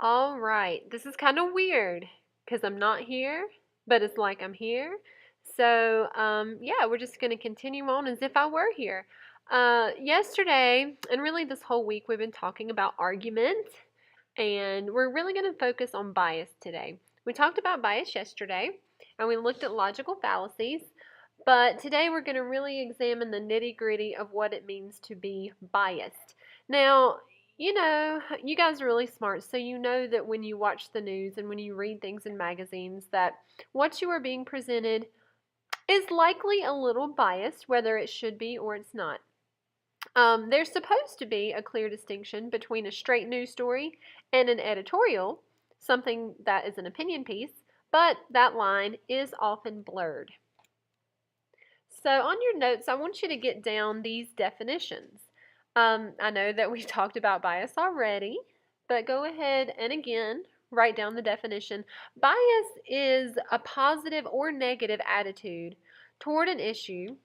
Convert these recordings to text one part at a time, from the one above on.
All right. This is kind of weird because I'm not here, but it's like I'm here. So, yeah, we're just going to continue on as if I were here. Yesterday, and really this whole week, we've been talking about argument, and we're really going to focus on bias today. We talked about bias yesterday, and we looked at logical fallacies, but today we're going to really examine the nitty-gritty of what it means to be biased. Now, you guys are really smart, so you know that when you watch the news and when you read things in magazines, that what you are being presented is likely a little biased, whether it should be or it's not. There's supposed to be a clear distinction between a straight news story and an editorial, something that is an opinion piece, but that line is often blurred. So on your notes, I want you to get down these definitions. I know that we talked about bias already, but go ahead and again write down the definition. Bias is a positive or negative attitude toward an issue,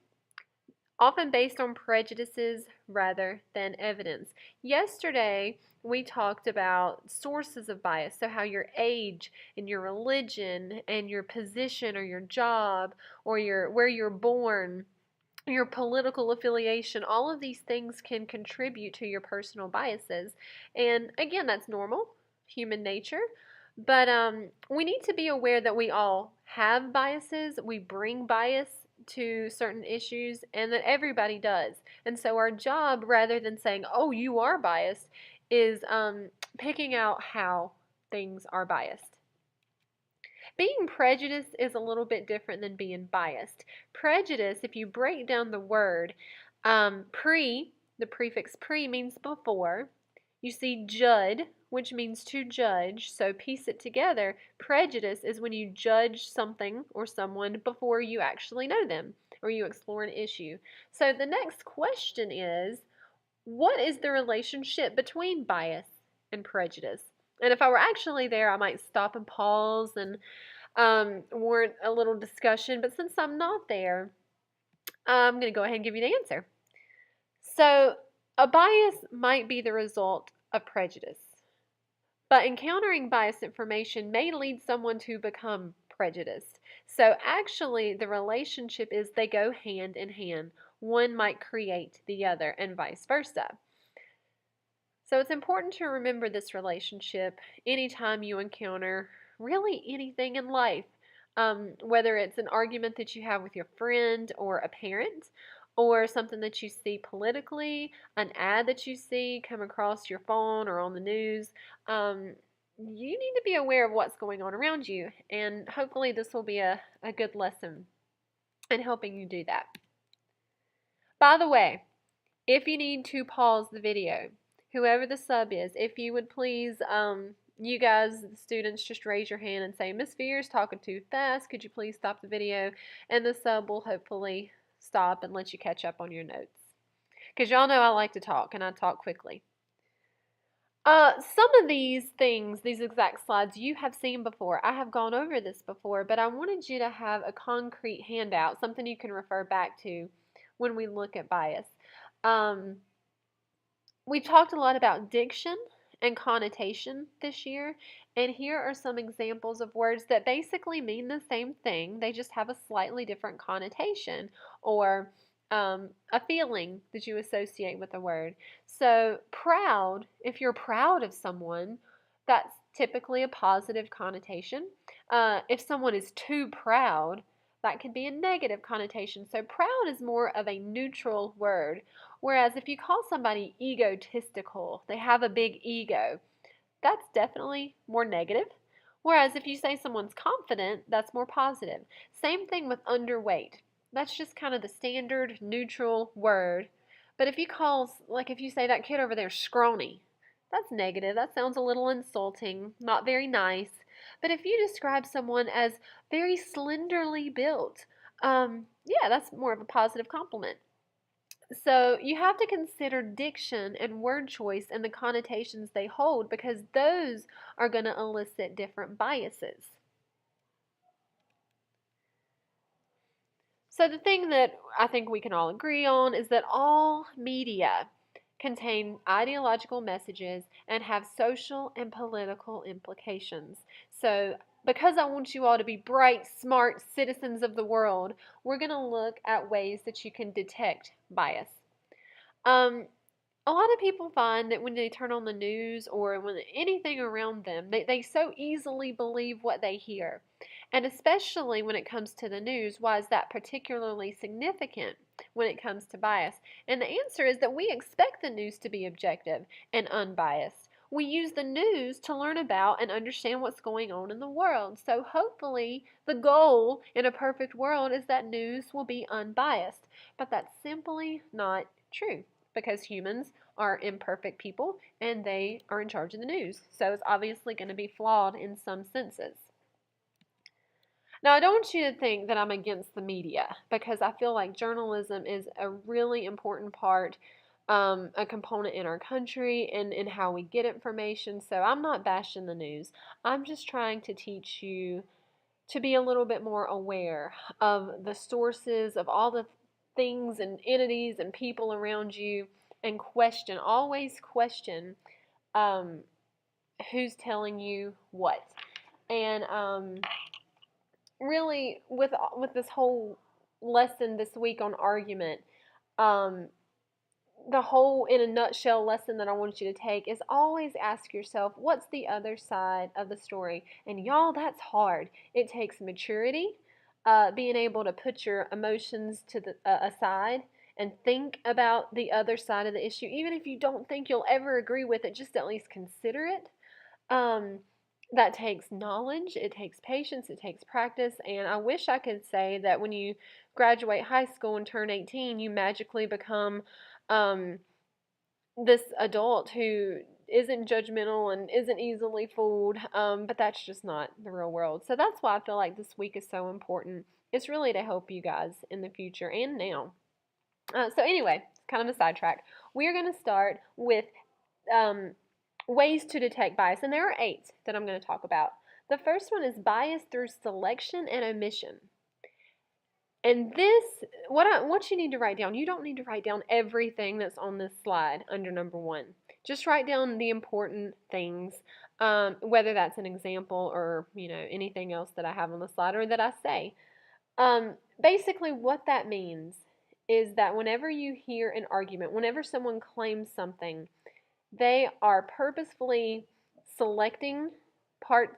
often based on prejudices rather than evidence. Yesterday, we talked about sources of bias, so how your age and your religion and your position or your job or where you're born, your political affiliation, all of these things can contribute to your personal biases. And again, that's normal, human nature. But we need to be aware that we all have biases. We bring bias to certain issues, and that everybody does. And so, our job, rather than saying, oh, you are biased, is picking out how things are biased. Being prejudiced is a little bit different than being biased. Prejudice, if you break down the word, the prefix pre means before. You see jud, which means to judge, so piece it together. Prejudice is when you judge something or someone before you actually know them or you explore an issue. So the next question is, what is the relationship between bias and prejudice? And if I were actually there, I might stop and pause and warrant a little discussion. But since I'm not there, I'm going to go ahead and give you the answer. So, a bias might be the result of prejudice, but encountering biased information may lead someone to become prejudiced. So, actually, the relationship is they go hand in hand. One might create the other, and vice versa. So it's important to remember this relationship anytime you encounter really anything in life, whether it's an argument that you have with your friend or a parent, or something that you see politically, an ad that you see come across your phone or on the news. You need to be aware of what's going on around you, and hopefully this will be a good lesson in helping you do that. By the way, if you need to pause the video, whoever the sub is, if you would please, you guys, the students, just raise your hand and say, Miss Veer's talking too fast. Could you please stop the video? And the sub will hopefully stop and let you catch up on your notes. Because y'all know I like to talk, and I talk quickly. Some of these things, these exact slides, you have seen before. I have gone over this before, but I wanted you to have a concrete handout, something you can refer back to when we look at bias. We talked a lot about diction and connotation this year, and here are some examples of words that basically mean the same thing. They just have a slightly different connotation or a feeling that you associate with a word. So, proud, if you're proud of someone, that's typically a positive connotation. If someone is too proud, that could be a negative connotation. So, proud is more of a neutral word. Whereas if you call somebody egotistical, they have a big ego, that's definitely more negative. Whereas if you say someone's confident, that's more positive. Same thing with underweight. That's just kind of the standard neutral word. But if you say that kid over there scrawny, that's negative. That sounds a little insulting, not very nice. But if you describe someone as very slenderly built, yeah, that's more of a positive compliment. So you have to consider diction and word choice and the connotations they hold, because those are going to elicit different biases. So the thing that I think we can all agree on is that all media contain ideological messages, and have social and political implications. So, because I want you all to be bright, smart citizens of the world, we're going to look at ways that you can detect bias. Um, a lot of people find that when they turn on the news or when anything around them, they so easily believe what they hear. And especially when it comes to the news, why is that particularly significant when it comes to bias? And the answer is that we expect the news to be objective and unbiased. We use the news to learn about and understand what's going on in the world. So hopefully, the goal in a perfect world is that news will be unbiased. But that's simply not true because humans are imperfect people and they are in charge of the news. So it's obviously going to be flawed in some senses. Now, I don't want you to think that I'm against the media because I feel like journalism is a really important part, a component in our country and in how we get information. So I'm not bashing the news. I'm just trying to teach you to be a little bit more aware of the sources of all the things and entities and people around you and always question um, who's telling you what. And really, with this whole lesson this week on argument, um, the whole, in a nutshell, lesson that I want you to take is always ask yourself, what's the other side of the story? And y'all, that's hard. It takes maturity, being able to put your emotions to the aside and think about the other side of the issue. Even if you don't think you'll ever agree with it, just at least consider it. Um, that takes knowledge, it takes patience, it takes practice, and I wish I could say that when you graduate high school and turn 18, you magically become um, this adult who isn't judgmental and isn't easily fooled, but that's just not the real world. So that's why I feel like this week is so important. It's really to help you guys in the future and now. So anyway, kind of a sidetrack. We're going to start with um, ways to detect bias, and there are 8 that I'm going to talk about. The first one is bias through selection and omission. And this, what you need to write down, you don't need to write down everything that's on this slide under number 1. Just write down the important things, whether that's an example or anything else that I have on the slide or that I say. Basically, what that means is that whenever you hear an argument, whenever someone claims something, they are purposefully selecting parts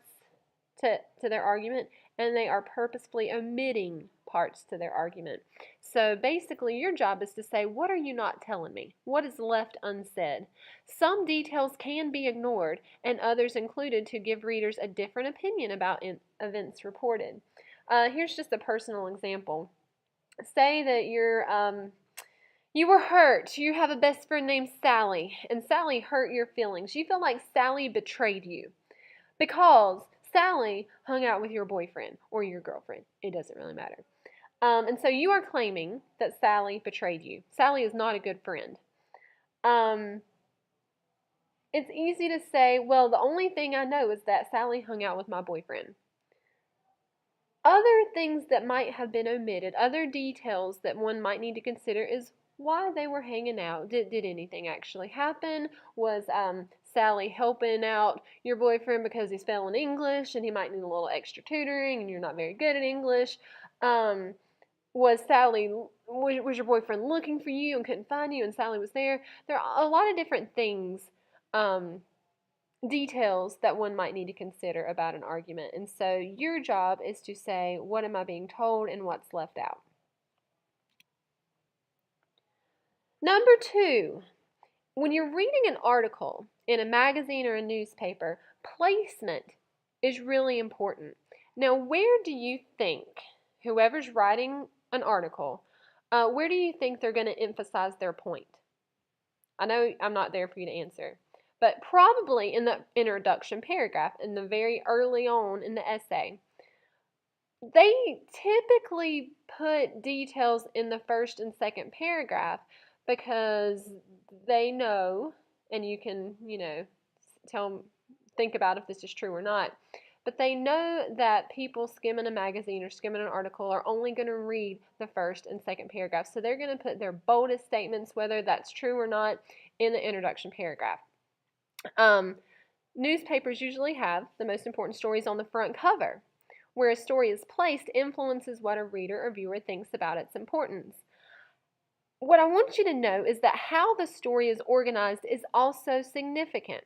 to their argument, and they are purposefully omitting parts to their argument. So basically, your job is to say, what are you not telling me? What is left unsaid? Some details can be ignored, and others included to give readers a different opinion about events reported. Here's just a personal example. Say that you were hurt. You have a best friend named Sally, and Sally hurt your feelings. You feel like Sally betrayed you because Sally hung out with your boyfriend or your girlfriend. It doesn't really matter. And so you are claiming that Sally betrayed you. Sally is not a good friend. It's easy to say, well, the only thing I know is that Sally hung out with my boyfriend. Other things that might have been omitted, other details that one might need to consider is why they were hanging out. Did anything actually happen? Was Sally helping out your boyfriend because he's failing English and he might need a little extra tutoring and you're not very good at English? Was your boyfriend looking for you and couldn't find you and Sally was there? There are a lot of different things, details that one might need to consider about an argument. And so your job is to say, what am I being told and what's left out? Number 2, when you're reading an article in a magazine or a newspaper, placement is really important. Now, where do you think, whoever's writing an article, where do you think they're going to emphasize their point? I know I'm not there for you to answer, but probably in the introduction paragraph, in the very early on in the essay. They typically put details in the first and second paragraph because they know, and you can, think about if this is true or not, but they know that people skimming a magazine or skimming an article are only going to read the first and second paragraph. So they're going to put their boldest statements, whether that's true or not, in the introduction paragraph. Newspapers usually have the most important stories on the front cover. Where a story is placed influences what a reader or viewer thinks about its importance. What I want you to know is that how the story is organized is also significant.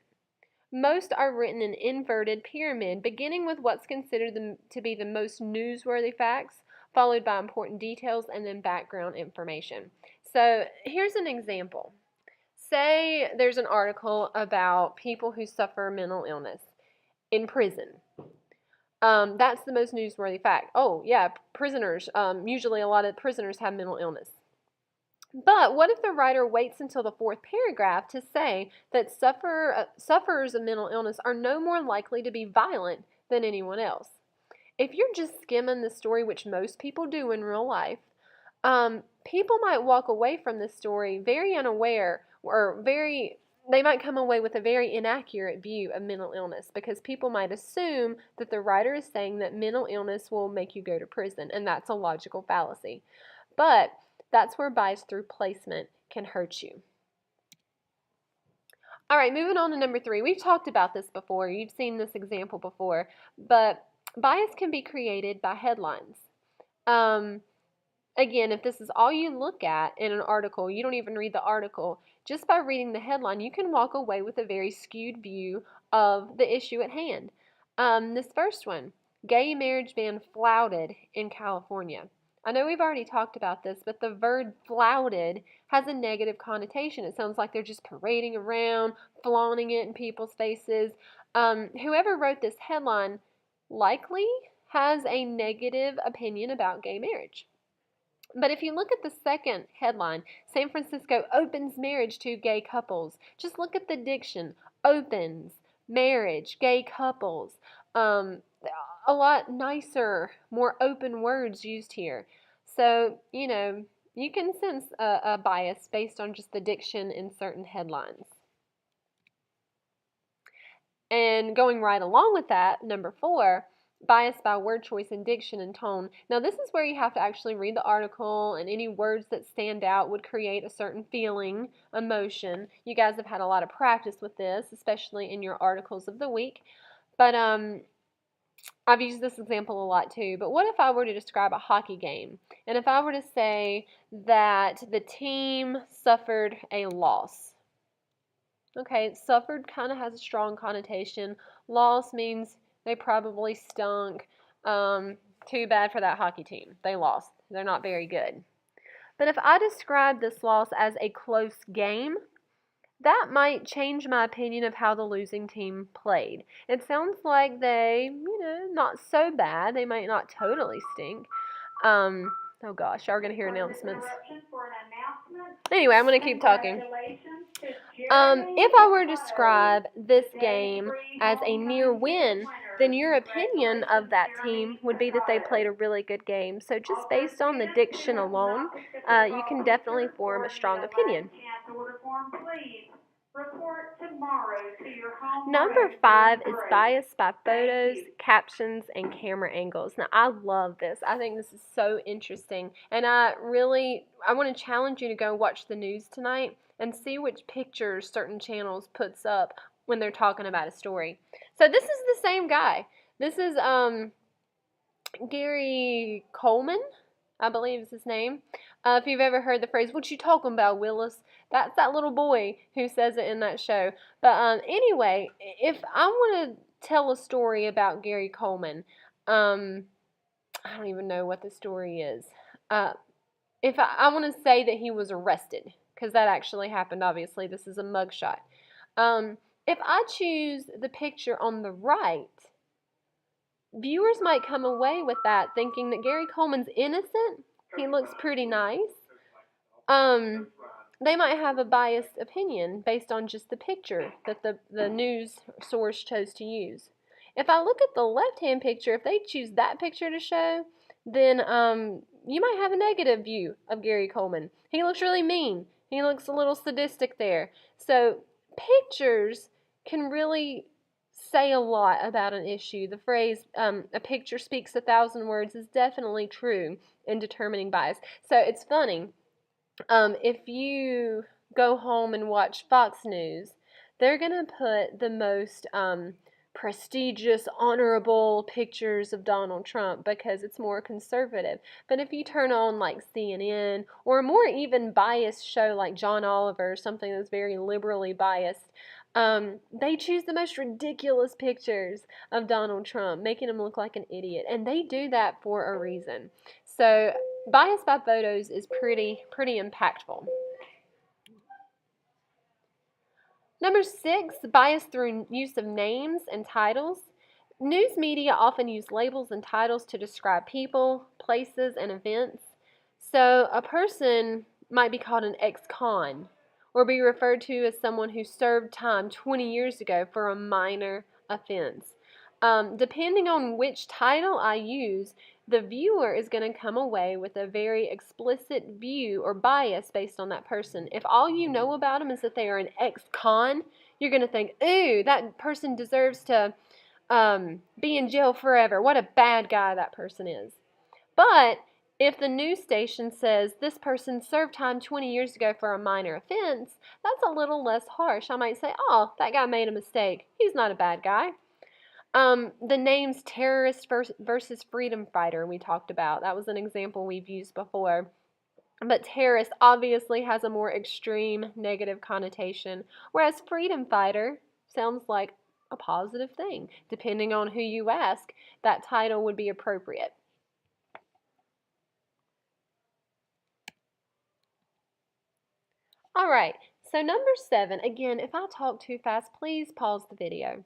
Most are written in inverted pyramid, beginning with what's considered to be the most newsworthy facts, followed by important details, and then background information. So here's an example. Say there's an article about people who suffer mental illness in prison. That's the most newsworthy fact. Oh, yeah, prisoners. Usually a lot of prisoners have mental illness. But what if the writer waits until the fourth paragraph to say that sufferers of mental illness are no more likely to be violent than anyone else? If you're just skimming the story, which most people do in real life, people might walk away from this story very unaware or they might come away with a very inaccurate view of mental illness because people might assume that the writer is saying that mental illness will make you go to prison, and that's a logical fallacy. But that's where bias through placement can hurt you. All right, moving on to number 3. We've talked about this before. You've seen this example before, but bias can be created by headlines. Again, if this is all you look at in an article, you don't even read the article, just by reading the headline, you can walk away with a very skewed view of the issue at hand. This first one, gay marriage ban flouted in California. I know we've already talked about this, but the verb flouted has a negative connotation. It sounds like they're just parading around, flaunting it in people's faces. Whoever wrote this headline likely has a negative opinion about gay marriage. But if you look at the second headline, San Francisco opens marriage to gay couples. Just look at the diction. Opens, marriage, gay couples. A lot nicer, more open words used here. So, you can sense a bias based on just the diction in certain headlines. And going right along with that, number 4, bias by word choice and diction and tone. Now, this is where you have to actually read the article, and any words that stand out would create a certain feeling, emotion. You guys have had a lot of practice with this, especially in your articles of the week. But I've used this example a lot too. But what if I were to describe a hockey game, and if I were to say that the team suffered a loss? Okay, suffered kind of has a strong connotation. Loss means they probably stunk. Too bad for that hockey team. They lost. They're not very good. But if I describe this loss as a close game, that might change my opinion of how the losing team played. It sounds like they, not so bad. They might not totally stink. Oh gosh, y'all are going to hear announcements. Anyway, I'm going to keep talking. If I were to describe this game as a near win, then your opinion of that team would be that they played a really good game. So just based on the diction alone, you can definitely form a strong opinion. Number 5 is bias by photos, captions, and camera angles. Now, I love this. I think this is so interesting. And I want to challenge you to go watch the news tonight and see which pictures certain channels puts up when they're talking about a story. So this is the same guy. This is Gary Coleman, I believe is his name. If you've ever heard the phrase, "What you talking about, Willis?" That's that little boy who says it in that show. But anyway, if I want to tell a story about Gary Coleman, I don't even know what the story is. If I want to say that he was arrested, because that actually happened, obviously. This is a mugshot. If I choose the picture on the right, viewers might come away with that thinking that Gary Coleman's innocent. He looks pretty nice. They might have a biased opinion based on just the picture that the news source chose to use. If I look at the left-hand picture, if they choose that picture to show, then you might have a negative view of Gary Coleman. He looks really mean. He looks a little sadistic there. So pictures can really say a lot about an issue. The phrase, a picture speaks 1,000 words, is definitely true in determining bias. So it's funny. If you go home and watch Fox News, they're going to put the most prestigious, honorable pictures of Donald Trump because it's more conservative. But if you turn on like CNN or a more even biased show like John Oliver, something that's very liberally biased, they choose the most ridiculous pictures of Donald Trump, making him look like an idiot. And they do that for a reason. So bias by photos is pretty impactful. Number 6, bias through use of names and titles. News media often use labels and titles to describe people, places, and events. So a person might be called an ex-con or be referred to as someone who served time 20 years ago for a minor offense. Depending on which title I use, the viewer is going to come away with a very explicit view or bias based on that person. If all you know about them is that they are an ex-con, you're going to think, ooh, that person deserves to be in jail forever. What a bad guy that person is. But if the news station says this person served time 20 years ago for a minor offense, that's a little less harsh. I might say, oh, that guy made a mistake. He's not a bad guy. The names terrorist versus freedom fighter we talked about. That was an example we've used before. But terrorist obviously has a more extreme negative connotation, whereas freedom fighter sounds like a positive thing. Depending on who you ask, that title would be appropriate. All right, so number 7, again, if I talk too fast, please pause the video.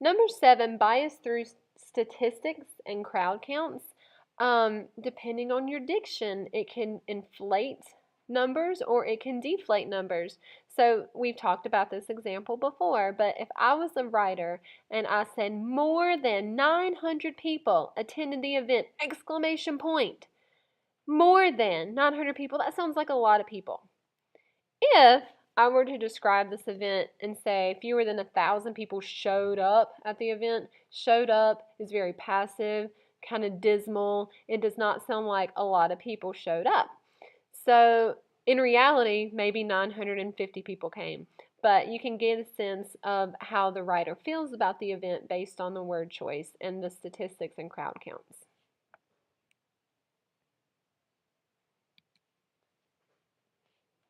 Number 7, bias through statistics and crowd counts. Depending on your diction, it can inflate numbers or it can deflate numbers. So we've talked about this example before, but if I was a writer and I said more than 900 people attended the event, exclamation point, more than 900 people, that sounds like a lot of people. If I were to describe this event and say fewer than 1,000 people showed up at the event, showed up is very passive, kind of dismal. It does not sound like a lot of people showed up. So in reality, maybe 950 people came. But you can get a sense of how the writer feels about the event based on the word choice and the statistics and crowd counts.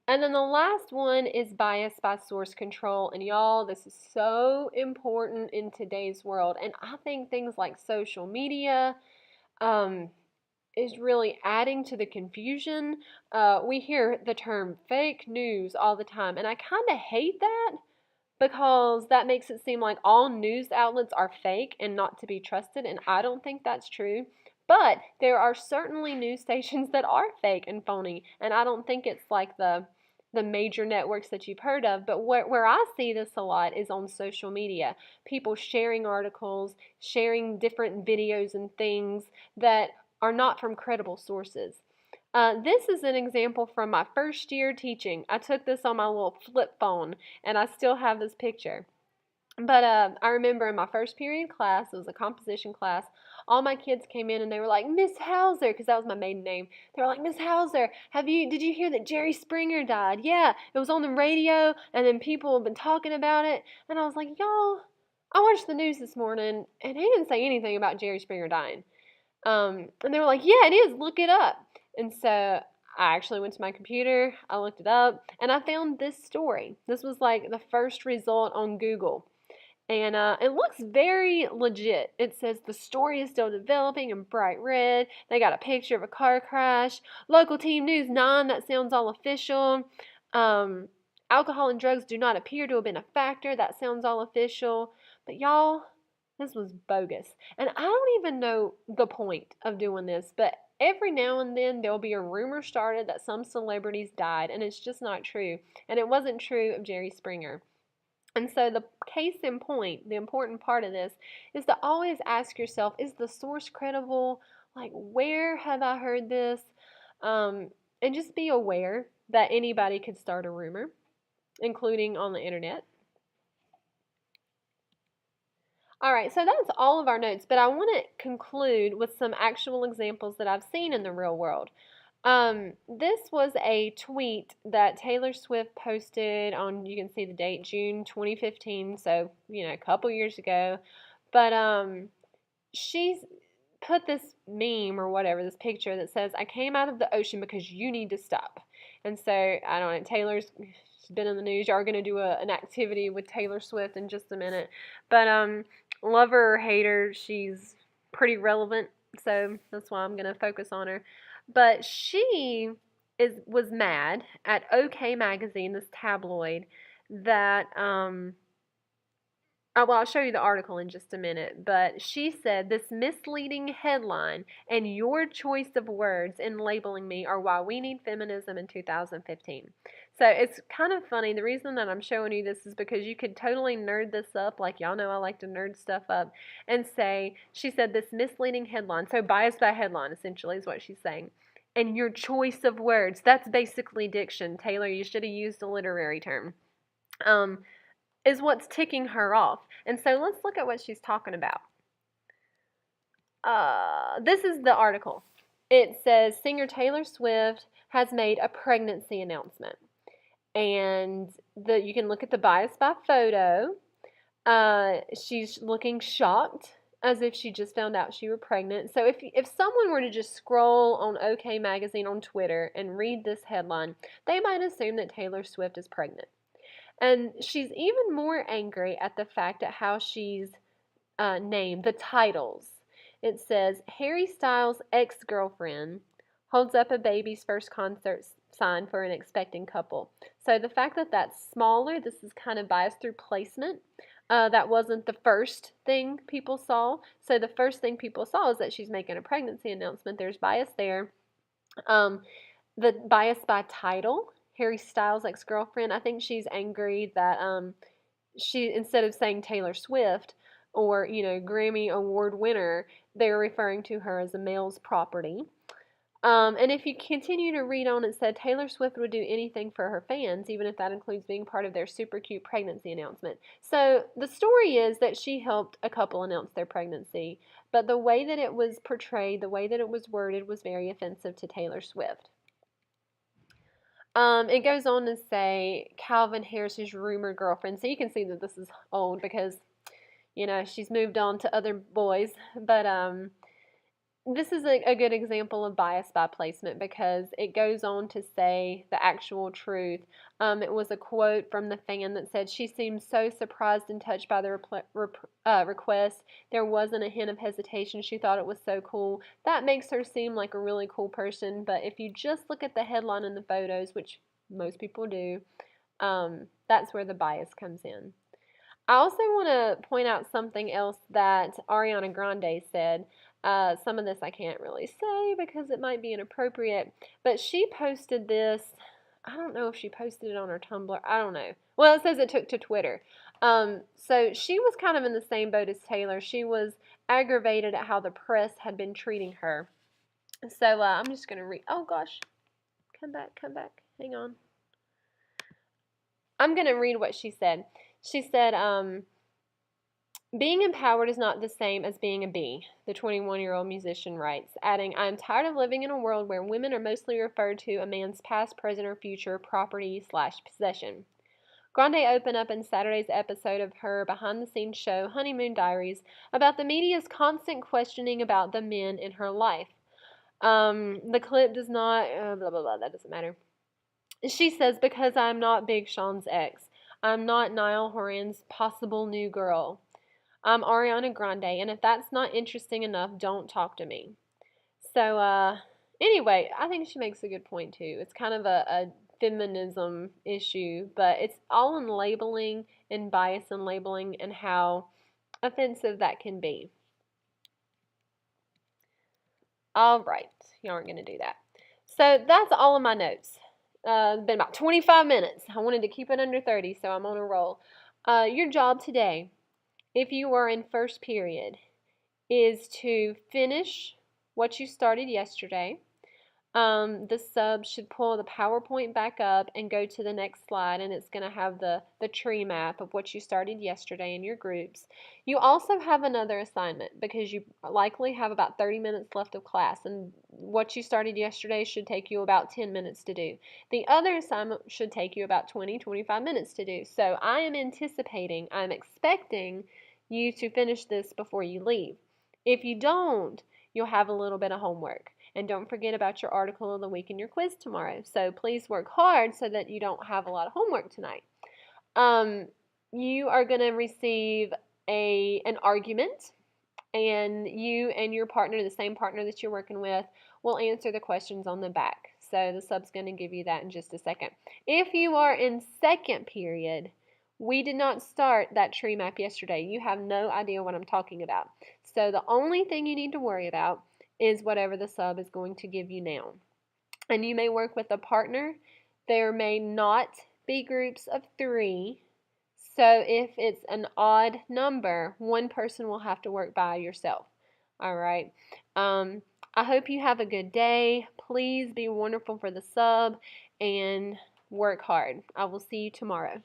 And then the last one is bias by source control. And y'all, this is so important in today's world. And I think things like social media is really adding to the confusion. We hear the term fake news all the time. And I kind of hate that because that makes it seem like all news outlets are fake and not to be trusted. And I don't think that's true. But there are certainly news stations that are fake and phony. And I don't think it's like the major networks that you've heard of, but where I see this a lot is on social media. People sharing articles, sharing different videos and things that are not from credible sources. This is an example from my first year teaching. I took this on my little flip phone, and I still have this picture. But I remember in my first period class, it was a composition class, all my kids came in and they were like, Miss Hauser, because that was my maiden name. They were like, Miss Hauser, did you hear that Jerry Springer died? Yeah, it was on the radio, and then people have been talking about it. And I was like, y'all, I watched the news this morning, and he didn't say anything about Jerry Springer dying. And they were like, yeah, it is, look it up. And so I actually went to my computer, I looked it up, and I found this story. This was like the first result on Google. And it looks very legit. It says the story is still developing in bright red. They got a picture of a car crash. Local team news 9, that sounds all official. Alcohol and drugs do not appear to have been a factor. That sounds all official. But y'all, this was bogus. And I don't even know the point of doing this, but every now and then there'll be a rumor started that some celebrities died, and it's just not true. And it wasn't true of Jerry Springer. And so the case in point, the important part of this, is to always ask yourself, is the source credible? Like, where have I heard this? And just be aware that anybody could start a rumor, including on the internet. All right, so that's all of our notes, but I want to conclude with some actual examples that I've seen in the real world. This was a tweet that Taylor Swift posted on, you can see the date, June 2015, so, a couple years ago. But she's put this meme or whatever, this picture that says, "I came out of the ocean because you need to stop." And so, I don't know, Taylor's she's been in the news. Y'all are going to do an activity with Taylor Swift in just a minute. But love her or hate her, she's pretty relevant, so that's why I'm going to focus on her. But she was mad at OK Magazine, this tabloid, that well, I'll show you the article in just a minute, but she said this misleading headline and your choice of words in labeling me are why we need feminism in 2015. So it's kind of funny. The reason that I'm showing you this is because you could totally nerd this up, like y'all know I like to nerd stuff up, and say, she said this misleading headline, so biased by headline essentially is what she's saying. And your choice of words, that's basically diction. Taylor, you should have used a literary term. Is what's ticking her off. And so let's look at what she's talking about. This is the article. It says singer Taylor Swift has made a pregnancy announcement. And you can look at the bias by photo. She's looking shocked, as if she just found out she was pregnant. So if someone were to just scroll on OK Magazine on Twitter and read this headline, they might assume that Taylor Swift is pregnant. And she's even more angry at the fact at how she's named the titles. It says, Harry Styles' ex-girlfriend holds up a baby's first concert sign for an expecting couple. So the fact that that's smaller, this is kind of biased through placement. That wasn't the first thing people saw. So the first thing people saw is that she's making a pregnancy announcement. There's bias there. The bias by title, Harry Styles' ex-girlfriend, I think she's angry that she, instead of saying Taylor Swift or, Grammy Award winner, they're referring to her as a male's property. And if you continue to read on, it said Taylor Swift would do anything for her fans, even if that includes being part of their super cute pregnancy announcement. So the story is that she helped a couple announce their pregnancy, but the way that it was portrayed, the way that it was worded was very offensive to Taylor Swift. It goes on to say Calvin Harris's rumored girlfriend. So you can see that this is old because, she's moved on to other boys. But this is a good example of bias by placement because it goes on to say the actual truth. It was a quote from the fan that said, she seemed so surprised and touched by the request. There wasn't a hint of hesitation. She thought it was so cool. That makes her seem like a really cool person, but if you just look at the headline and the photos, which most people do, that's where the bias comes in. I also want to point out something else that Ariana Grande said. Some of this I can't really say because it might be inappropriate, but she posted this. I don't know if she posted it on her Tumblr. I don't know. Well, it says it took to Twitter. So she was kind of in the same boat as Taylor. She was aggravated at how the press had been treating her. So I'm just going to read. Oh, gosh. Come back. Hang on. I'm going to read what she said. She said, being empowered is not the same as being a bee, the 21-year-old musician writes, adding, I am tired of living in a world where women are mostly referred to a man's past, present, or future property/possession. Grande opened up in Saturday's episode of her behind-the-scenes show, Honeymoon Diaries, about the media's constant questioning about the men in her life. The clip does not, blah, blah, blah, that doesn't matter. She says, because I'm not Big Sean's ex. I'm not Niall Horan's possible new girl. I'm Ariana Grande, and if that's not interesting enough, don't talk to me. So, anyway, I think she makes a good point, too. It's kind of a feminism issue, but it's all in labeling and bias in labeling and how offensive that can be. All right, you aren't going to do that. So that's all of my notes. It's been about 25 minutes. I wanted to keep it under 30, so I'm on a roll. Your job today, if you are in first period, is to finish what you started yesterday. the sub should pull the PowerPoint back up and go to the next slide, and it's going to have the tree map of what you started yesterday in your groups. You also have another assignment because you likely have about 30 minutes left of class, and what you started yesterday should take you about 10 minutes to do. The other assignment should take you about 20-25 minutes to do. So I am expecting you to finish this before you leave. If you don't, you'll have a little bit of homework. And don't forget about your article of the week and your quiz tomorrow. So please work hard so that you don't have a lot of homework tonight. You are going to receive an argument, and you and your partner, the same partner that you're working with, will answer the questions on the back. So the sub's going to give you that in just a second. If you are in second period, we did not start that tree map yesterday. You have no idea what I'm talking about. So the only thing you need to worry about is whatever the sub is going to give you now. And you may work with a partner. There may not be groups of 3. So if it's an odd number, one person will have to work by yourself. All right. I hope you have a good day. Please be wonderful for the sub and work hard. I will see you tomorrow.